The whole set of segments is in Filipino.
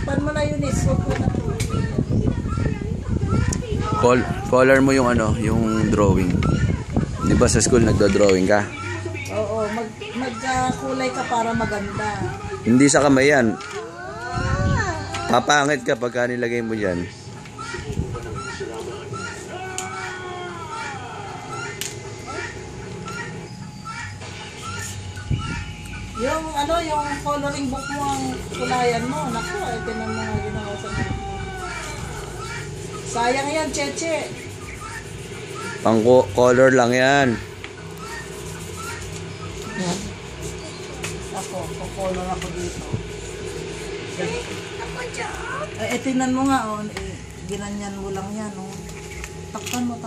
Takpan mo na yun, Huwag mo na. Color mo yung ano, yung drawing. Di ba sa school nagdo-drawing ka? Oo, magkulay ka para maganda. Hindi sa kamay yan. Papangit ka pagka nilagay mo dyan. Yung ano, yung coloring book mo ang kulayan mo. Naku, ito na mga ginawa sa mga. Sayang yan, Cheche. Pang color lang yan. Ako, color ako dito. Tinan mo nga, oh. Ginanyan mo lang yan, oh. Takpan mo.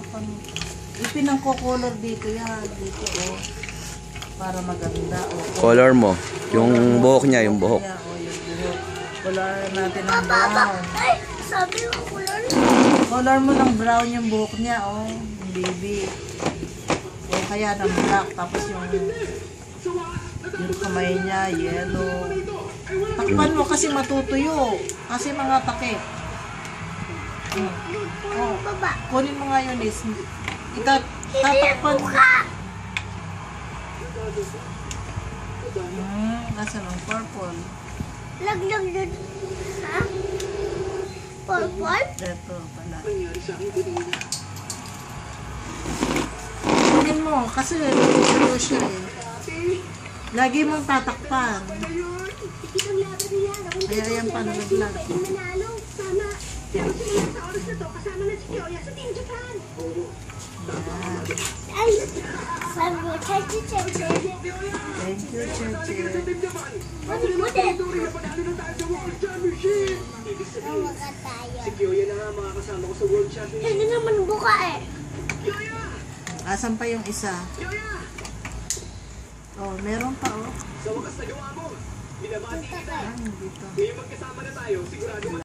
Ipinangko-color dito yan. Dito, oh. Para maganda, oh. Color mo. Yung buhok niya, yung buhok. Yeah, oh, yung buhok. Color natin ng brown. Sabi mo color. Color mo ng brown yung buhok niya, oh. Yung baby. O kaya ng black. Tapos yung kamay niya, yellow. Takpan mo kasi matutuyo. Kasi mga takip. Oh, kunin mo nga yun, is. Tatakpan mo. Nasa ng purple. Laglag dun. Ha? Purple? Ito pala. Kunin mo, kasi natutuyo siya eh. Lagi mong tatakpan. Kaya yan pa nalaglag. Ay! Sabi mo, Cheche, Cheche. Thank you, Cheche. Buti. Mawaga tayo. Hindi naman buka eh. Asan pa yung isa? Oh, meron pa oh. Sa wakas nagawa mo, binabati kita. Dito. Ngayon magkasama na tayo, sigurado